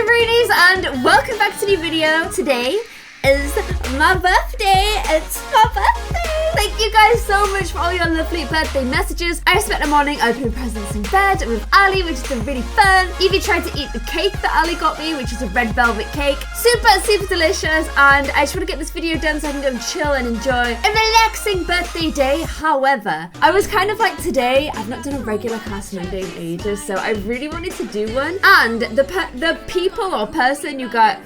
Rudies, and welcome back to a new video. Today is my birthday. It's my birthday. Thank you guys so much for all your lovely birthday messages. I spent the morning opening presents in bed with Ali, which has been really fun. Evie tried to eat the cake that Ali got me, which is a red velvet cake. Super delicious, and I just want to get this video done so I can go and chill and enjoy a relaxing birthday day. However, I was kind of like, today I've not done a regular CAS Monday in ages, so I really wanted to do one. And the people or person you guys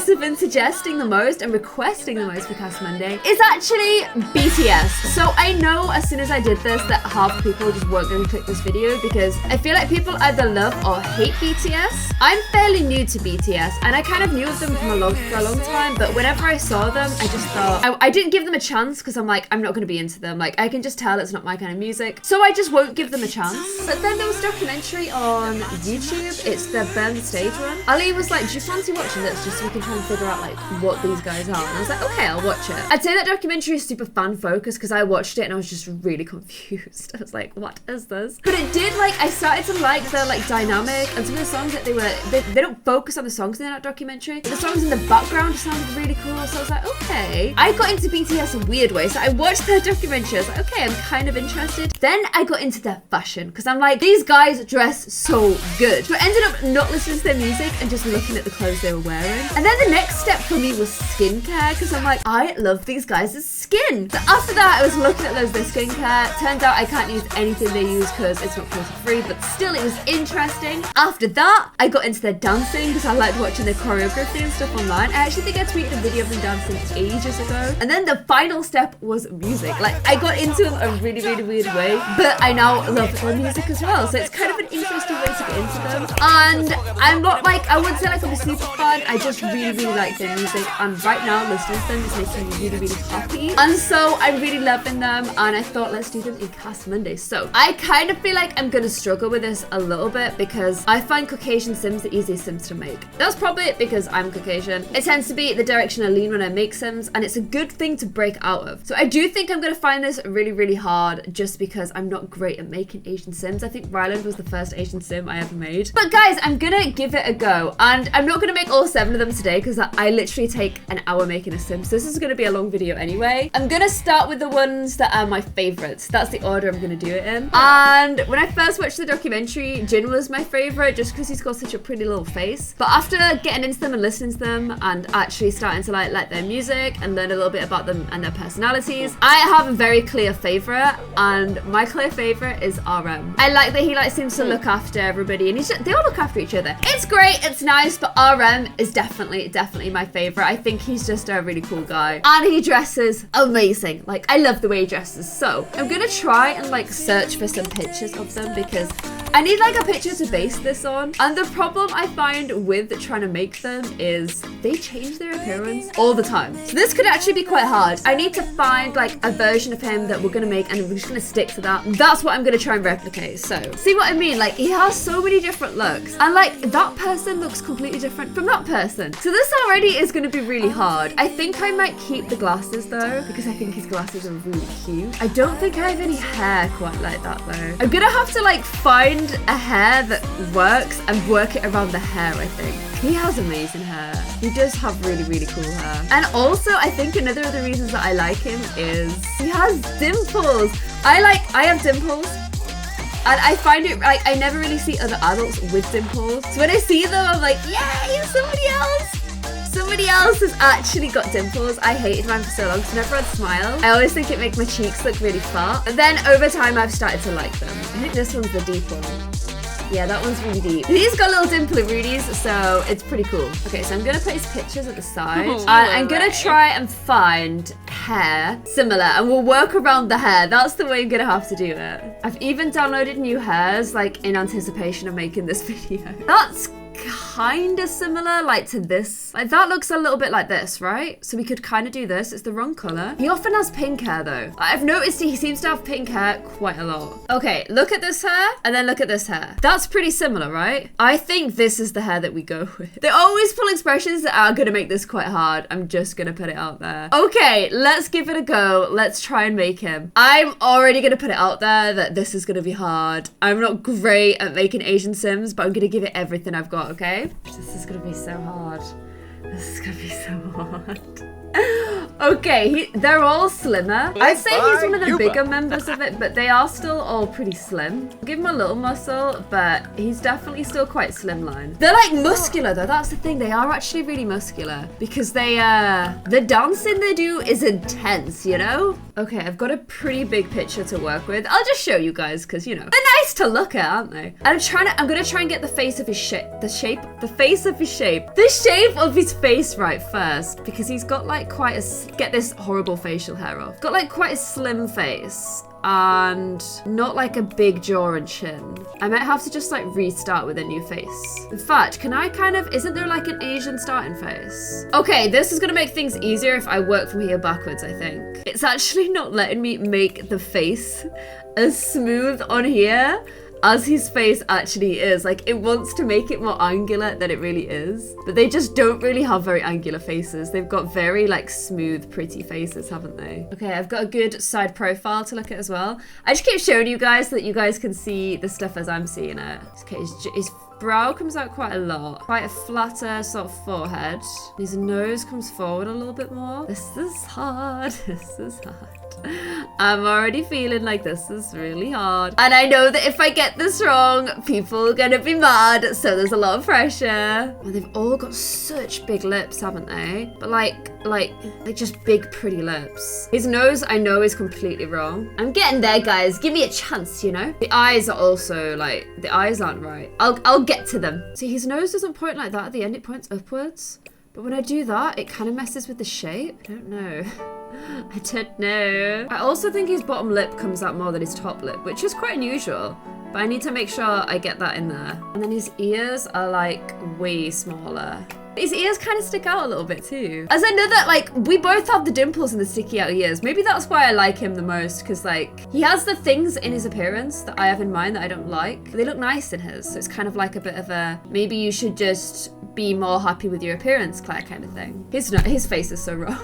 have been suggesting the most and requesting the most for CAS Monday is actually BTS. So I know as soon as I did this that half the people just weren't going to click this video because I feel like people either love or hate BTS. I'm fairly new to BTS and I kind of knew of them for a long time, but whenever I saw them, I just thought I didn't give them a chance because I'm like, I'm not going to be into them. Like, I can just tell it's not my kind of music, so I just won't give them a chance. But then there was a documentary on YouTube. It's the Burn the Stage one. Ali was like, do you fancy watching this just so we can try and figure out like what these guys are? And I was like, okay, I'll watch it. I'd say that documentary is super fan focused because I watched it and I was just really confused. I was like, what is this? But it did, like, I started to like the like dynamic and some of the songs that they don't focus on the songs in that documentary. The songs in the background sounded really cool, so I was like, okay. I got into BTS a weird way, so I watched their documentary. I was like, okay, I'm kind of interested. Then I got into their fashion because I'm like, these guys dress so good. So I ended up not listening to their music and just looking at the clothes they were wearing. And then the next step for me was skincare because I'm like, I love these guys' skin. So after that, I was looking at their skincare. Turns out I can't use anything they use because it's not cruelty free, but still it was interesting. After that, I got into their dancing because I liked watching their choreography and stuff online. I actually think I tweeted a video of them dancing ages ago. And then the final step was music. Like, I got into them a really weird way, but I now love their music as well. So it's kind of an interesting way to get into them. And I'm not like, I wouldn't say like I'm a super fan. I just really like their music. And right now, listening to them is making me really happy. And so I'm really loving them. And I thought, let's do them in CAS Monday. So I kind of feel like I'm going to struggle with this a little bit because I find Caucasian Sims the easiest Sims to make. That's probably it because I'm Caucasian. It tends to be the direction I lean when I make Sims, and it's a good thing to break out of. So I do think I'm going to find this really hard just because I'm not great at making Asian Sims. I think Ryland was the first Asian Sim I ever made. But guys, I'm going to give it a go. And I'm not going to make all 7 of them today because I literally take an hour making a Sim. So this is going to be a long video anyway. I'm going to start with the ones that are my favorites. That's the order I'm going to do it in. And when I first watched the documentary, Jin was my favorite just because he's got such a pretty little face. But after getting into them and listening to them and actually starting to like their music and learn a little bit about them and their personalities, I have a very clear favorite, and my clear favorite is RM. I like that he like seems to look after everybody, and they all look after each other. It's great, it's nice, but RM is definitely my favorite. I think he's just a really cool guy, and he dresses amazing. Like, I love the way he dresses. So I'm gonna try and like search for some pictures of them because I need like a picture to base this on. And the problem I find with trying to make them is they change their appearance all the time. So this could actually be quite hard. I need to find like a version of him that we're gonna make, and we're just gonna stick to that. That's what I'm gonna try and replicate. So see what I mean? Like, he has so many different looks, and like that person looks completely different from that person. So this already is gonna be really hard. I think I might keep the glasses though, because I think his glasses are really cute. I don't think I have any hair quite like that though. I'm gonna have to like find a hair that works and work it around the hair, I think. He has amazing hair. He does have really cool hair. And also, I think another of the reasons that I like him is he has dimples. I have dimples. And I find it, like, I never really see other adults with dimples. So when I see them, I'm like, yay, somebody else. Somebody else has actually got dimples. I hated mine for so long because whenever I'd smile, I always think it makes my cheeks look really fat. But then over time, I've started to like them. I think this one's the deep one. Yeah, that one's really deep. He's got little dimple Rudies, so it's pretty cool. Okay, so I'm gonna put his pictures at the side. And I'm gonna try and find hair similar, and we'll work around the hair. That's the way I'm gonna have to do it. I've even downloaded new hairs, like, in anticipation of making this video. That's kind of similar, like, to this. Like, that looks a little bit like this, right? So we could kind of do this. It's the wrong color. He often has pink hair though. I've noticed he seems to have pink hair quite a lot. Okay, look at this hair and then look at this hair. That's pretty similar, right? I think this is the hair that we go with. They always pull expressions that are gonna make this quite hard. I'm just gonna put it out there. Okay, let's give it a go. Let's try and make him. I'm already gonna put it out there that this is gonna be hard. I'm not great at making Asian Sims, but I'm gonna give it everything I've got, okay? This is gonna be so hard. This is gonna be so hard. Okay, they're all slimmer. I'd say he's one of the bigger members of it, but they are still all pretty slim. Give him a little muscle, but he's definitely still quite slimline. They're like muscular though, that's the thing. They are actually really muscular because the dancing they do is intense, you know? Okay, I've got a pretty big picture to work with. I'll just show you guys because, you know, they're nice to look at, aren't they? I'm gonna try and get the face of his shape, the shape of his face right first because he's got like quite a, get this horrible facial hair off. Got like quite a slim face and not like a big jaw and chin. I might have to just like restart with a new face. In fact, can I kind of, isn't there like an Asian starting face? Okay, this is gonna make things easier if I work from here backwards, I think. It's actually not letting me make the face as smooth on here as his face actually is. Like, it wants to make it more angular than it really is. But they just don't really have very angular faces. They've got very, like, smooth, pretty faces, haven't they? Okay, I've got a good side profile to look at as well. I just keep showing you guys so that you guys can see the stuff as I'm seeing it. Okay, his brow comes out quite a lot. Quite a flatter sort of forehead. His nose comes forward a little bit more. This is hard. This is hard. I'm already feeling like this is really hard. And I know that if I get this wrong, people are gonna be mad, so there's a lot of pressure. Well, they've all got such big lips, haven't they? But like just big, pretty lips. His nose, I know, is completely wrong. I'm getting there, guys. Give me a chance, you know? The eyes are also, like, the eyes aren't right. I'll get to them. See, his nose doesn't point like that at the end, it points upwards. But when I do that, it kind of messes with the shape. I don't know. I don't know. I also think his bottom lip comes out more than his top lip, which is quite unusual. But I need to make sure I get that in there. And then his ears are like way smaller. His ears kind of stick out a little bit too. As I know that, like, we both have the dimples and the sticky out ears. Maybe that's why I like him the most, because like he has the things in his appearance that I have in mind that I don't like. They look nice in his, so it's kind of like a bit of a, maybe you should just be more happy with your appearance, Claire, kind of thing. His face is so wrong.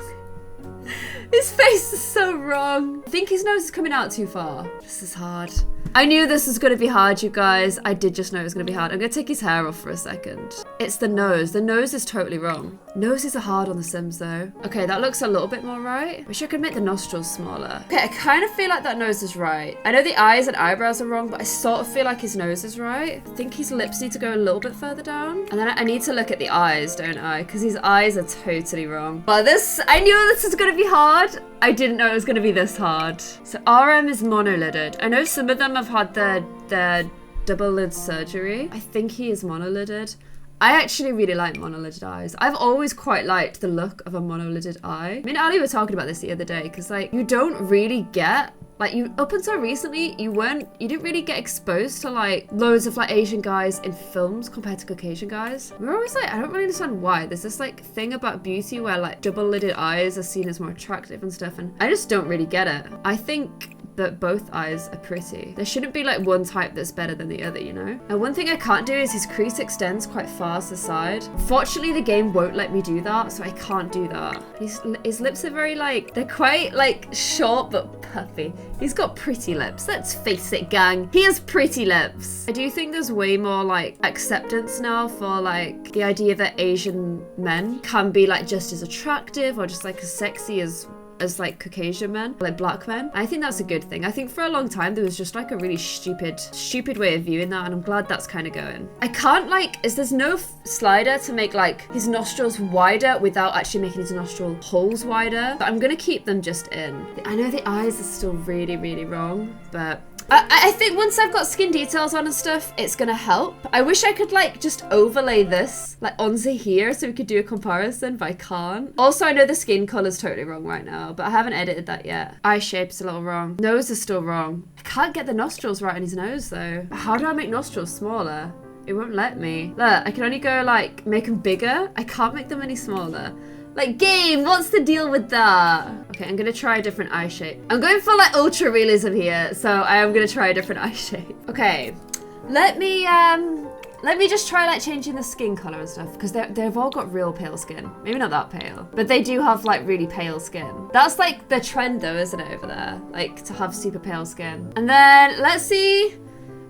His face is so wrong. I think his nose is coming out too far. This is hard. I knew this was going to be hard, you guys. I did just know it was going to be hard. I'm going to take his hair off for a second. It's the nose. The nose is totally wrong. Noses are hard on The Sims, though. Okay, that looks a little bit more right. Wish I could make the nostrils smaller. Okay, I kind of feel like that nose is right. I know the eyes and eyebrows are wrong, but I sort of feel like his nose is right. I think his lips need to go a little bit further down. And then I need to look at the eyes, don't I? Because his eyes are totally wrong. But I knew this was going to be hard. I didn't know it was going to be this hard. So RM is monolidded. I know some of them have had their double lid surgery. I think he is monolidded. I actually really like monolidded eyes. I've always quite liked the look of a monolidded eye. Me and Ali were talking about this the other day because like you don't really get, like, up until recently, you didn't really get exposed to like loads of like Asian guys in films compared to Caucasian guys. We're always like, I don't really understand why. There's this like thing about beauty where like double-lidded eyes are seen as more attractive and stuff, and I just don't really get it. I think that both eyes are pretty. There shouldn't be like one type that's better than the other, you know? And one thing I can't do is his crease extends quite far to the side. Fortunately, the game won't let me do that, so I can't do that. His lips are very like, they're quite like short but puffy. He's got pretty lips. Let's face it, gang. He has pretty lips. I do think there's way more like acceptance now for like the idea that Asian men can be like just as attractive or just like as sexy as like Caucasian men, like black men. I think that's a good thing. I think for a long time there was just like a really stupid way of viewing that, and I'm glad that's kind of going. I can't like, there's no slider to make like his nostrils wider without actually making his nostril holes wider, but I'm gonna keep them just in. I know the eyes are still really, really wrong, but I think once I've got skin details on and stuff, it's gonna help. I wish I could like just overlay this like onto here so we could do a comparison, but I can't. Also, I know the skin color's totally wrong right now, but I haven't edited that yet. Eye shape's a little wrong. Nose is still wrong. I can't get the nostrils right on his nose though. How do I make nostrils smaller? It won't let me. Look, I can only go like make them bigger. I can't make them any smaller. Like, game, what's the deal with that? Okay, I'm gonna try a different eye shape. I'm going for like ultra realism here, so I am gonna try a different eye shape. Okay, let me just try like changing the skin color and stuff, because they've all got real pale skin. Maybe not that pale, but they do have like really pale skin. That's like the trend though, isn't it, over there? Like to have super pale skin. And then let's see.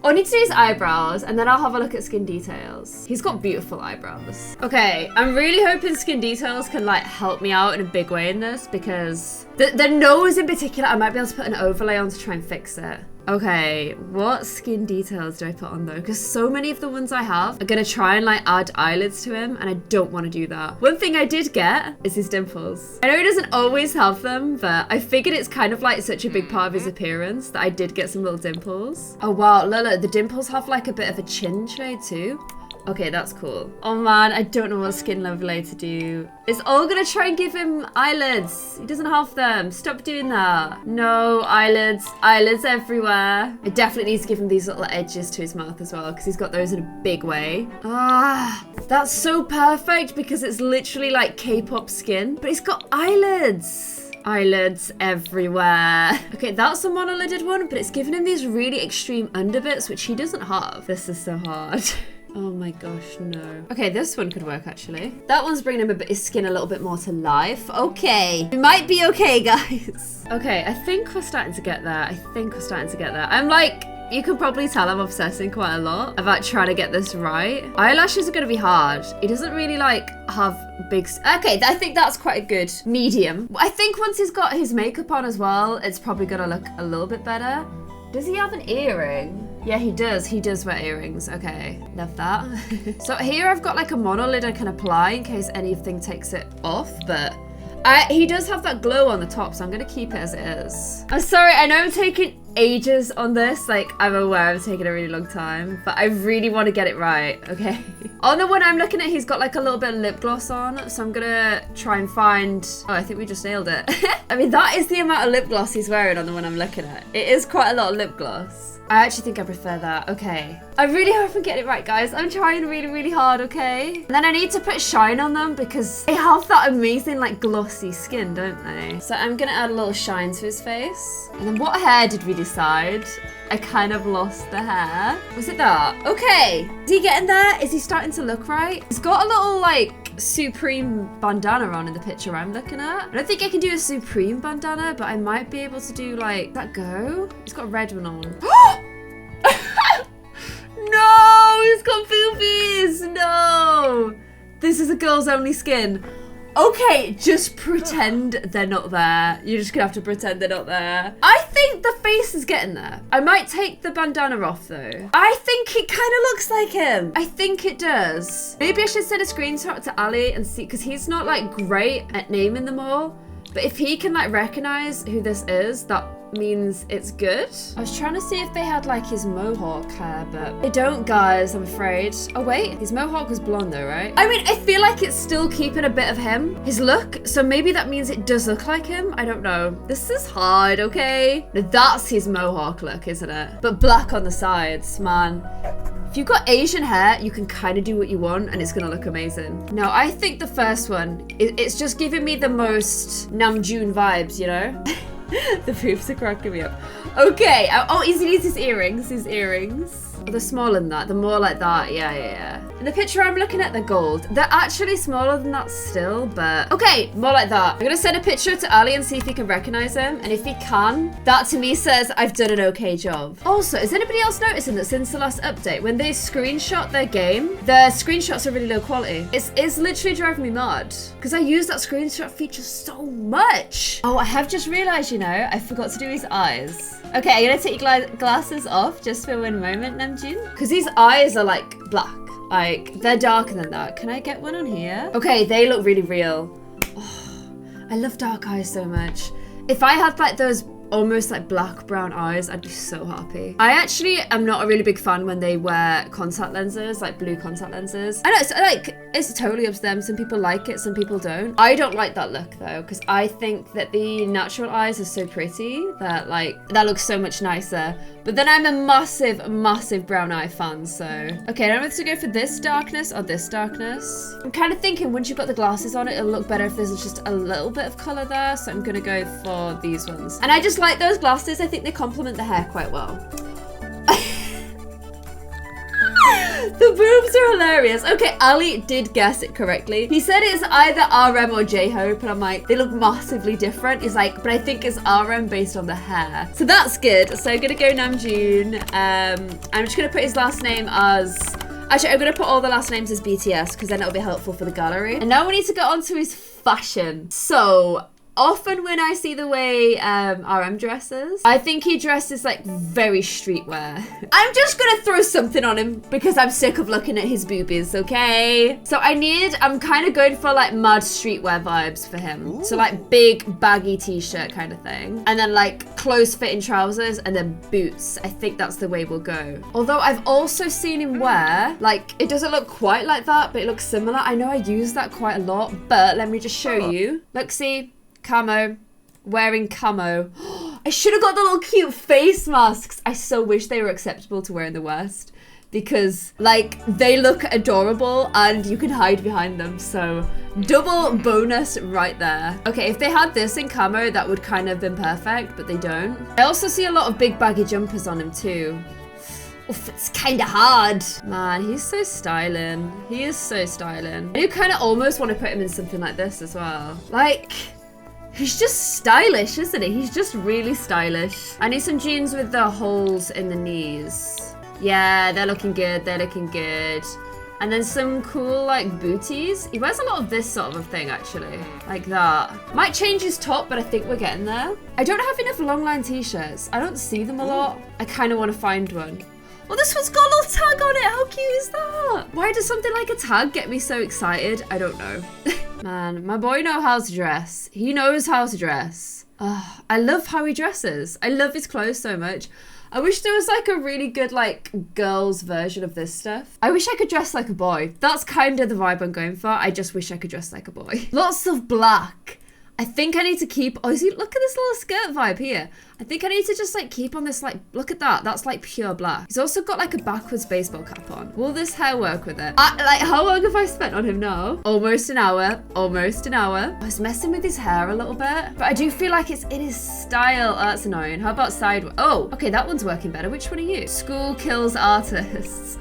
I need to do his eyebrows, and then I'll have a look at skin details. He's got beautiful eyebrows. Okay, I'm really hoping skin details can like help me out in a big way in this, because the nose in particular, I might be able to put an overlay on to try and fix it. Okay, what skin details do I put on though? Because so many of the ones I have are gonna try and like add eyelids to him, and I don't want to do that. One thing I did get is his dimples. I know he doesn't always have them, but I figured it's kind of like such a big part of his appearance that I did get some little dimples. Oh wow, look, the dimples have like a bit of a chin shade too. Okay, that's cool. Oh man, I don't know what skin overlay to do. It's all gonna try and give him eyelids. He doesn't have them. Stop doing that. No, eyelids. Eyelids everywhere. It definitely needs to give him these little edges to his mouth as well, because he's got those in a big way. Ah, that's so perfect because it's literally like K-pop skin, but he's got eyelids. Eyelids everywhere. Okay, that's a monolided one, but it's giving him these really extreme underbits, which he doesn't have. This is so hard. Oh my gosh, no. Okay, this one could work actually. That one's bringing him his skin a little bit more to life. Okay, we might be okay, guys. Okay, I think we're starting to get there. I'm like, you can probably tell I'm obsessing quite a lot about trying to get this right. Eyelashes are gonna be hard. He doesn't really like have big... Okay, I think that's quite a good medium. I think once he's got his makeup on as well, it's probably gonna look a little bit better. Does he have an earring? Yeah, he does. He does wear earrings. Okay, love that. So here I've got like a monolid I can apply in case anything takes it off, but he does have that glow on the top, so I'm gonna keep it as it is. I'm sorry, I know I'm taking ages on this. Like, I'm aware I'm taking a really long time, but I really want to get it right, okay? On the one I'm looking at, he's got like a little bit of lip gloss on, so I'm gonna try and find... Oh, I think we just nailed it. I mean, that is the amount of lip gloss he's wearing on the one I'm looking at. It is quite a lot of lip gloss. I actually think I prefer that. Okay. I really hope I'm getting it right, guys. I'm trying really, really hard, okay? And then I need to put shine on them because they have that amazing, like, glossy skin, don't they? So I'm gonna add a little shine to his face. And then what hair did we decide? I kind of lost the hair. Was it that? Okay. Is he getting there? Is he starting to look right? He's got a little, like, Supreme bandana on in the picture I'm looking at. I don't think I can do a Supreme bandana, but I might be able to do like, that go? He's got a red one on. No, he's got boobies. No. This is a girl's only skin. Okay, just pretend they're not there. You're just gonna have to pretend they're not there. I think the face is getting there. I might take the bandana off though. I think it kind of looks like him. I think it does. Maybe I should send a screenshot to Ali and see, because he's not like great at naming them all. But if he can like recognize who this is, that means it's good. I was trying to see if they had like his mohawk hair, but they don't, guys, I'm afraid. Oh wait, his mohawk was blonde though, right? I mean, I feel like it's still keeping a bit of him, his look, so maybe that means it does look like him. I don't know. This is hard, okay? Now, that's his mohawk look, isn't it? But black on the sides, man. If you've got Asian hair, you can kind of do what you want and it's gonna look amazing. No, I think the first one, it's just giving me the most Namjoon vibes, you know? The boobs are cracking me up. Okay, oh, he needs his earrings. Oh, they're smaller than that, they're more like that, yeah. In the picture I'm looking at, they're gold. They're actually smaller than that still, but... Okay, more like that. I'm gonna send a picture to Ali and see if he can recognize him, and if he can, that to me says I've done an okay job. Also, is anybody else noticing that since the last update, when they screenshot their game, their screenshots are really low quality? It's literally driving me mad, because I use that screenshot feature so much. Oh, I have just realized, you know, I forgot to do his eyes. Okay, I'm gonna take your glasses off just for one moment, Namjoon, because these eyes are like black. Like, they're darker than that. Can I get one on here? Okay, they look really real. Oh, I love dark eyes so much. If I had like those almost like black brown eyes, I'd be so happy. I actually am not a really big fan when they wear contact lenses, like blue contact lenses. I know, it's like, it's totally up to them. Some people like it, some people don't. I don't like that look though, because I think that the natural eyes are so pretty that like, that looks so much nicer. But then I'm a massive brown eye fan, so. Okay, now I'm going to go for this darkness or this darkness. I'm kind of thinking once you've got the glasses on, it'll look better if there's just a little bit of color there. So I'm going to go for these ones. And I just like those glasses. I think they complement the hair quite well. The boobs are hilarious. Okay, Ali did guess it correctly. He said it's either RM or J-Hope, and I'm like, they look massively different. He's like, but I think it's RM based on the hair. So that's good. So I'm gonna go Namjoon. I'm just gonna put his last name as... Actually, I'm gonna put all the last names as BTS because then it'll be helpful for the gallery. And now we need to get on to his fashion. So... often when I see the way RM dresses, I think he dresses like very streetwear. I'm just gonna throw something on him because I'm sick of looking at his boobies, okay? So I'm kind of going for like mad streetwear vibes for him. Ooh. So like big baggy t-shirt kind of thing. And then like close fitting trousers and then boots. I think that's the way we'll go. Although I've also seen him wear, like it doesn't look quite like that, but it looks similar. I know I use that quite a lot, but let me just show you. Look, see? Camo, wearing camo. I should have got the little cute face masks. I so wish they were acceptable to wear in the West because like they look adorable and you can hide behind them. So double bonus right there. Okay, if they had this in camo, that would kind of been perfect, but they don't. I also see a lot of big baggy jumpers on him too. Oof, it's kind of hard. Man, he's so styling. He is so styling. I do kind of almost want to put him in something like this as well. Like... he's just stylish, isn't he? He's just really stylish. I need some jeans with the holes in the knees. Yeah, they're looking good. They're looking good. And then some cool, like, booties. He wears a lot of this sort of a thing, actually. Like that. Might change his top, but I think we're getting there. I don't have enough long line t-shirts. I don't see them a lot. I kind of want to find one. Well, this one's got a little tag on it. How cute is that? Why does something like a tag get me so excited? I don't know. Man, my boy knows how to dress. He knows how to dress. I love how he dresses. I love his clothes so much. I wish there was like a really good like girls version of this stuff. I wish I could dress like a boy. That's kind of the vibe I'm going for. I just wish I could dress like a boy. Lots of black. I think I need to keep, oh, see, look at this little skirt vibe here. I think I need to just like keep on this, like, look at that. That's like pure black. He's also got like a backwards baseball cap on. Will this hair work with it? Like, how long have I spent on him now? Almost an hour, almost an hour. I was messing with his hair a little bit, but I do feel like it's in his style. Oh, that's annoying. How about sideways? Oh, okay, that one's working better. Which one are you? School kills artists.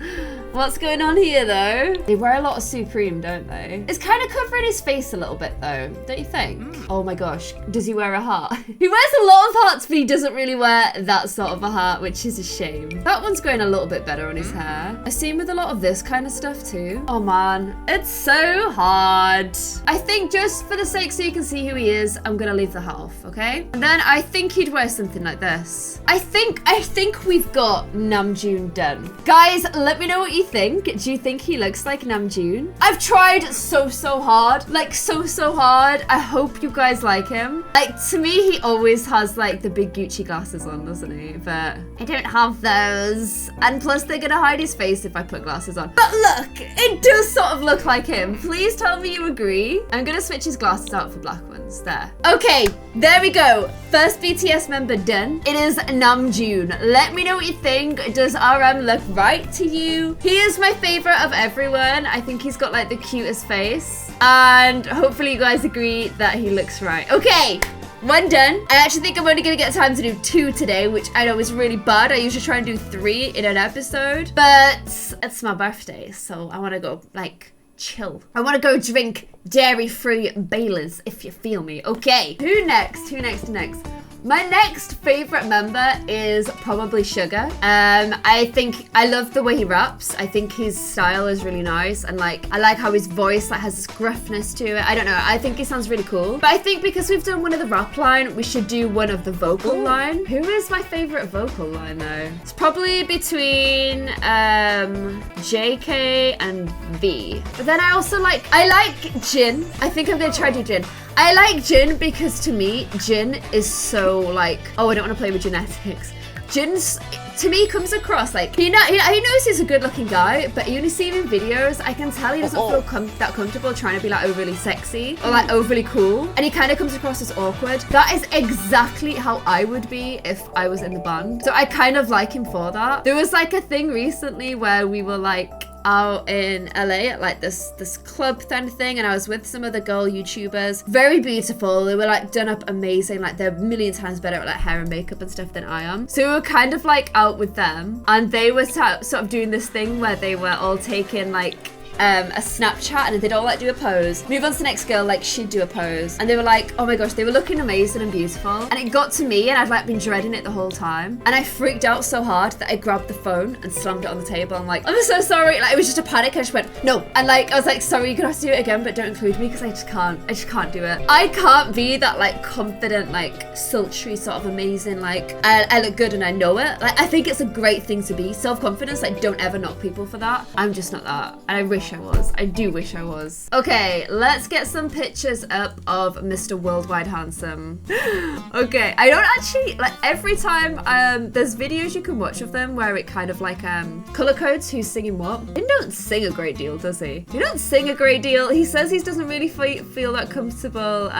What's going on here though? They wear a lot of Supreme, don't they? It's kind of covering his face a little bit though, don't you think? Oh my gosh, does he wear a heart? He wears a lot of hearts, but he doesn't really wear that sort of a heart, which is a shame. That one's going a little bit better on his hair. I see him with a lot of this kind of stuff too. Oh man, it's so hard. I think just for the sake so you can see who he is, I'm gonna leave the hat off, okay? And then I think he'd wear something like this. I think we've got Namjoon done. Guys, let me know what you think. Do you think he looks like Namjoon? I've tried so hard, like so hard. I hope you guys like him. Like to me, he always has like the big Gucci glasses on, doesn't he? But I don't have those. And plus they're gonna hide his face if I put glasses on. But look, it does sort of look like him. Please tell me you agree. I'm gonna switch his glasses out for black ones. There. Okay, there we go. First BTS member done. It is Namjoon. Let me know what you think. Does RM look right to you? He is my favorite of everyone. I think he's got like the cutest face. And hopefully you guys agree that he looks right. Okay, one done. I actually think I'm only gonna get time to do 2 today, which I know is really bad. I usually try and do 3 in an episode, but it's my birthday, so I wanna go like chill. I wanna go drink dairy-free Baileys, if you feel me. Okay, who next? Who next? My next favorite member is probably Sugar. I think I love the way he raps. I think his style is really nice, and like I like how his voice like has this gruffness to it. I don't know. I think he sounds really cool. But I think because we've done one of the rap line, we should do one of the vocal line. Who is my favorite vocal line though? It's probably between JK and V. But then I like Jin. I think I'm gonna try to do Jin. I like Jin because to me, Jin is so like, oh, I don't want to play with genetics. Jin's, to me, comes across like, he knows he's a good looking guy, but you only see him in videos, I can tell he doesn't feel that comfortable trying to be like overly sexy or like overly cool. And he kind of comes across as awkward. That is exactly how I would be if I was in the band. So I kind of like him for that. There was like a thing recently where we were like, out in LA at like this club kind of thing, and I was with some other girl YouTubers. Very beautiful. They were like done up amazing. Like they're a million times better at like hair and makeup and stuff than I am. So we were kind of like out with them, and they were sort of doing this thing where they were all taking like a Snapchat, and they'd all like do a pose. Move on to the next girl, like she'd do a pose, and they were like, oh my gosh, they were looking amazing and beautiful. And it got to me, and I'd like been dreading it the whole time, and I freaked out so hard that I grabbed the phone and slammed it on the table. I'm like, I'm so sorry. Like it was just a panic. I just went no, and like I was like, sorry, you're gonna have to do it again, but don't include me because I just can't do it. I can't be that like confident, like sultry sort of amazing, like I look good and I know it. Like I think it's a great thing to be. Self-confidence, like don't ever knock people for that. I'm just not that, and I wish I was. I do wish I was. Okay, let's get some pictures up of Mr. Worldwide Handsome. Okay, I don't actually, like every time there's videos you can watch of them where it kind of like color codes who's singing what. He don't sing a great deal, does he? He don't sing a great deal. He says he doesn't really feel that comfortable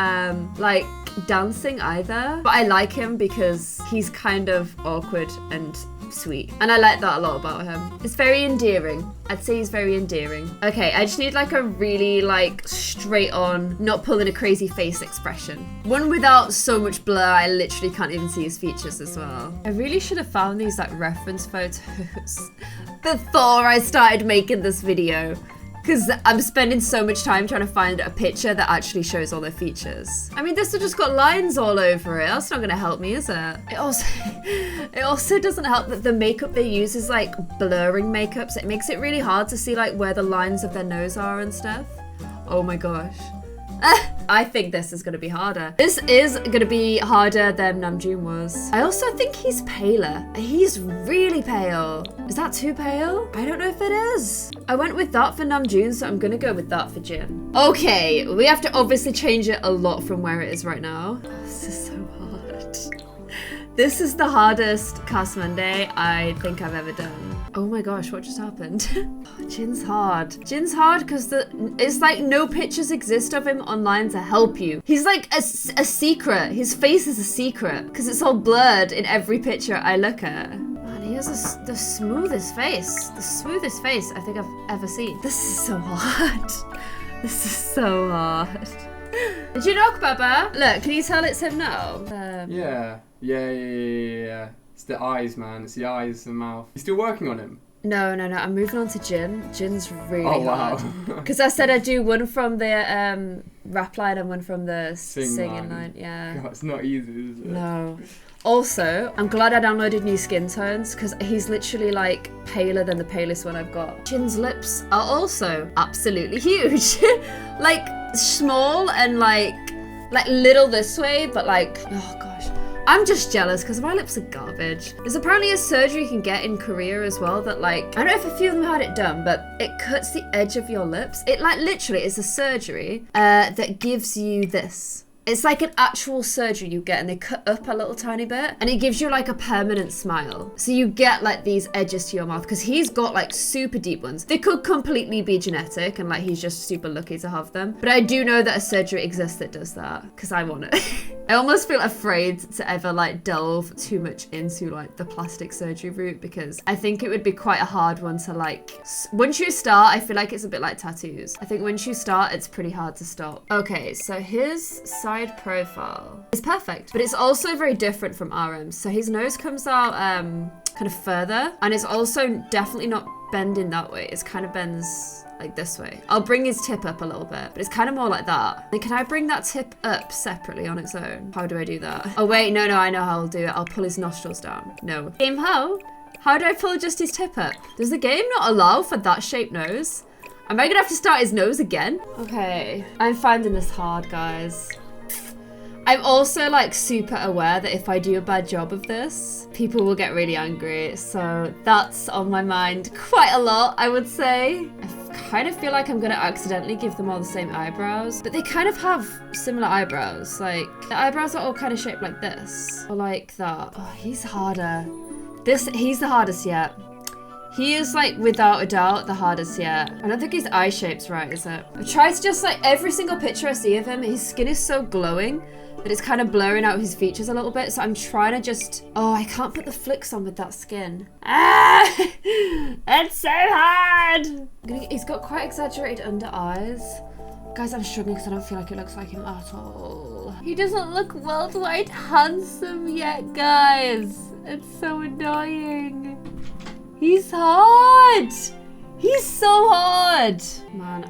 like dancing either, but I like him because he's kind of awkward and sweet, and I like that a lot about him. It's very endearing. I'd say he's very endearing. Okay, I just need like a really like straight on, not pulling a crazy face expression. One without so much blur, I literally can't even see his features as well. I really should have found these like reference photos before I started making this video, because I'm spending so much time trying to find a picture that actually shows all their features. I mean, this has just got lines all over it. That's not going to help me, is it? It also doesn't help that the makeup they use is like blurring makeup, so it makes it really hard to see like where the lines of their nose are and stuff. Oh my gosh. I think this is going to be harder. This is going to be harder than Namjoon was. I also think he's paler. He's really pale. Is that too pale? I don't know if it is. I went with that for Namjoon, so I'm going to go with that for Jin. Okay, we have to obviously change it a lot from where it is right now. Oh, this is so hard. This is the hardest CAS Monday I think I've ever done. Oh my gosh, what just happened? Jin's hard. Jin's hard because it's like no pictures exist of him online to help you. He's like a secret. His face is a secret because it's all blurred in every picture I look at. Man, he has the smoothest face. The smoothest face I think I've ever seen. This is so hard. This is so hard. Did you knock, Baba? Look, can you tell it's him now? Yeah. It's the eyes, man. It's the eyes and mouth. You still working on him? No. I'm moving on to Jin. Jin's really hard. Wow. Because I said I'd do one from the rap line and one from the singing line. Yeah. God, it's not easy, is it? No. Also, I'm glad I downloaded new skin tones because he's literally like paler than the palest one I've got. Jin's lips are also absolutely huge. Like small and like little this way, but like, oh gosh. I'm just jealous because my lips are garbage. There's apparently a surgery you can get in Korea as well that like, I don't know if a few of them had it done, but it cuts the edge of your lips. It like literally is a surgery that gives you this. It's like an actual surgery you get, and they cut up a little tiny bit and it gives you like a permanent smile. So you get like these edges to your mouth because he's got like super deep ones. They could completely be genetic and like he's just super lucky to have them. But I do know that a surgery exists that does that because I want it. I almost feel afraid to ever like delve too much into like the plastic surgery route because I think it would be quite a hard one to like, once you start, I feel like it's a bit like tattoos. I think once you start, it's pretty hard to stop. Okay, so his side profile is perfect, but it's also very different from RM's. So his nose comes out kind of further, and it's also definitely not bending that way. It's kind of bends like this way. I'll bring his tip up a little bit, but it's kind of more like that. Then can I bring that tip up separately on its own? How do I do that? Oh wait, no, I know how I'll do it. I'll pull his nostrils down. No. Game how do I pull just his tip up? Does the game not allow for that shaped nose? Am I gonna have to start his nose again? Okay, I'm finding this hard, guys. I'm also like super aware that if I do a bad job of this, people will get really angry. So that's on my mind quite a lot, I would say. I kind of feel like I'm gonna accidentally give them all the same eyebrows, but they kind of have similar eyebrows. Like the eyebrows are all kind of shaped like this or like that. Oh, he's harder. He's the hardest yet. He is like without a doubt the hardest yet. I don't think his eye shape's right, is it? I tried to just like every single picture I see of him, his skin is so glowing that it's kind of blurring out his features a little bit. So I'm trying to just, oh, I can't put the flicks on with that skin. Ah, it's so hard. He's got quite exaggerated under eyes. Guys, I'm struggling because I don't feel like it looks like him at all. He doesn't look worldwide handsome yet, guys. It's so annoying. He's hard. He's so hard. Man,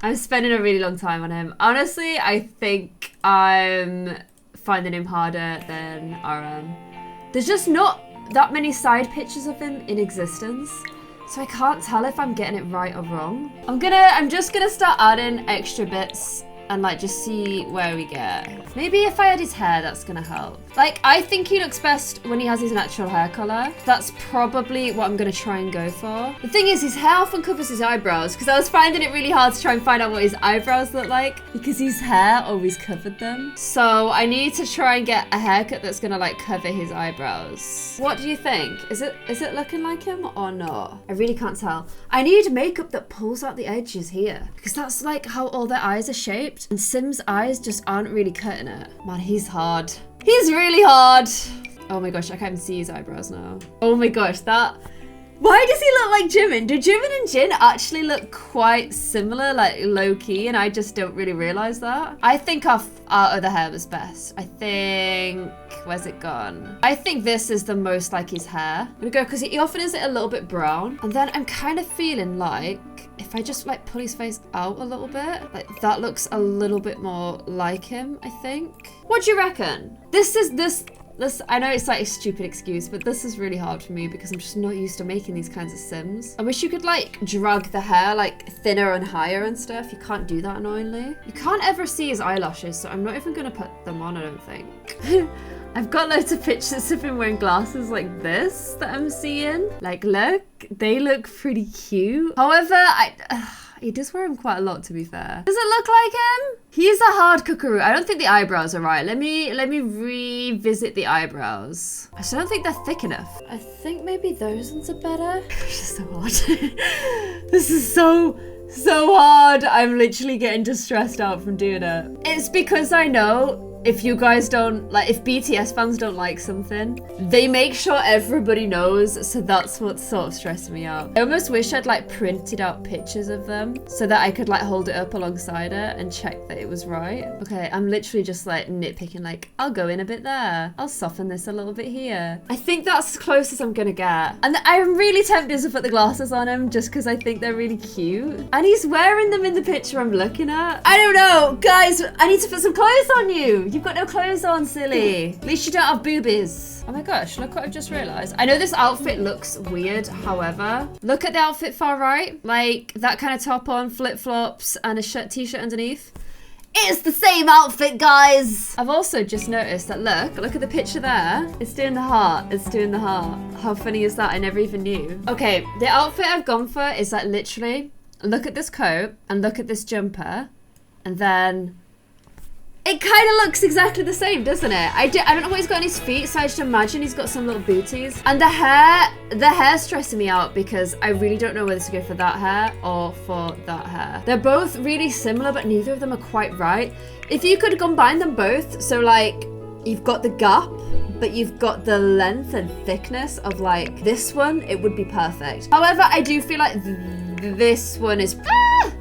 I'm spending a really long time on him. Honestly, I think I'm finding him harder than RM. There's just not that many side pictures of him in existence. So I can't tell if I'm getting it right or wrong. I'm just gonna start adding extra bits and like just see where we get. Maybe if I add his hair, that's gonna help. Like, I think he looks best when he has his natural hair color. That's probably what I'm gonna try and go for. The thing is, his hair often covers his eyebrows because I was finding it really hard to try and find out what his eyebrows look like because his hair always covered them. So I need to try and get a haircut that's gonna like cover his eyebrows. What do you think? Is it looking like him or not? I really can't tell. I need makeup that pulls out the edges here because that's like how all their eyes are shaped. And Sim's eyes just aren't really cutting it. Man, he's hard. He's really hard. Oh my gosh, I can't even see his eyebrows now. Oh my gosh, that... Why does he look like Jimin? Do Jimin and Jin actually look quite similar, like low-key, and I just don't really realize that? I think our other hair was best. I think... Where's it gone? I think this is the most like his hair. I'm gonna go, because he often is a little bit brown. And then I'm kind of feeling like, if I just like pull his face out a little bit, like that looks a little bit more like him, I think. What do you reckon? This, I know it's like a stupid excuse, but this is really hard for me because I'm just not used to making these kinds of sims. I wish you could like drag the hair like thinner and higher and stuff. You can't do that annoyingly. You can't ever see his eyelashes, so I'm not even gonna put them on, I don't think. I've got loads of pictures of him wearing glasses like this that I'm seeing. Like, look, they look pretty cute. However, he does wear them quite a lot, to be fair. Does it look like him? He's a hard kookaroo. I don't think the eyebrows are right. Let me revisit the eyebrows. I still don't think they're thick enough. I think maybe those ones are better. It's just so hard. This is so hard. I'm literally getting distressed out from doing it. It's because I know if you guys don't, like, if BTS fans don't like something, they make sure everybody knows, so that's what's sort of stressing me out. I almost wish I'd, like, printed out pictures of them so that I could, like, hold it up alongside it and check that it was right. Okay, I'm literally just, like, nitpicking, like, I'll go in a bit there. I'll soften this a little bit here. I think that's as close as I'm gonna get. And I'm really tempted to put the glasses on him just because I think they're really cute. And he's wearing them in the picture I'm looking at. I don't know, guys, I need to put some clothes on you. You've got no clothes on, silly. At least you don't have boobies. Oh my gosh, look what I've just realized. I know this outfit looks weird, however, look at the outfit far right. Like that kind of top on, flip-flops, and a t-shirt underneath. It's the same outfit, guys. I've also just noticed that, look at the picture there. It's doing the heart, it's doing the heart. How funny is that? I never even knew. Okay, the outfit I've gone for is like literally, look at this coat and look at this jumper, and then it kind of looks exactly the same, doesn't it? I don't know what he's got on his feet, so I just imagine he's got some little booties. And the hair's stressing me out because I really don't know whether to go for that hair or for that hair. They're both really similar, but neither of them are quite right. If you could combine them both, so like you've got the gap, but you've got the length and thickness of like this one, it would be perfect. However, I do feel like this one is...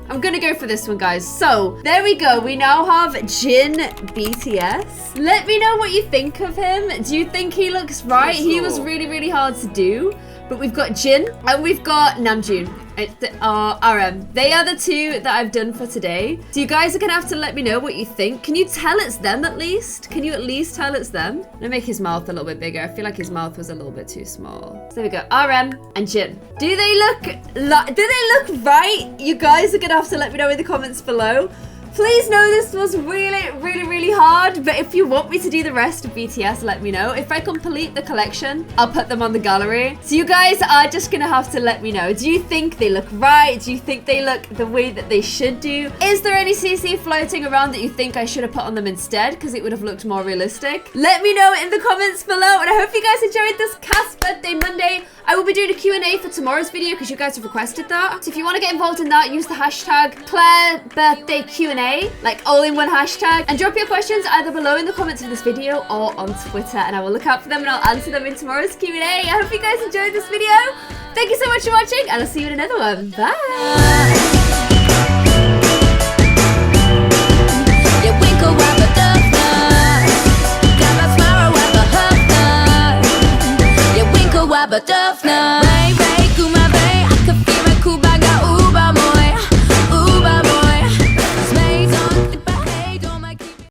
I'm gonna go for this one, guys. So, there we go. We now have Jin BTS. Let me know what you think of him. Do you think he looks right? He was really, really hard to do. But we've got Jin and we've got Namjoon. RM. They are the two that I've done for today. So you guys are gonna have to let me know what you think. Can you tell it's them at least? Can you at least tell it's them? I'm gonna make his mouth a little bit bigger. I feel like his mouth was a little bit too small. So there we go. RM and Jin. Do they look right? You guys are gonna have to let me know in the comments below. Please know this was really hard, but if you want me to do the rest of BTS, let me know. If I complete the collection, I'll put them on the gallery. So you guys are just gonna have to let me know. Do you think they look right? Do you think they look the way that they should do? Is there any CC floating around that you think I should have put on them instead? Because it would have looked more realistic. Let me know in the comments below, and I hope you guys enjoyed this CAS birthday Monday. I will be doing a Q&A for tomorrow's video because you guys have requested that. So if you want to get involved in that, use the hashtag Clare birthday Q&A, like all in one hashtag, and drop your questions either below in the comments of this video or on Twitter, and I will look out for them and I'll answer them in tomorrow's Q&A. I hope you guys enjoyed this video. Thank you so much for watching, and I'll see you in another one. Bye.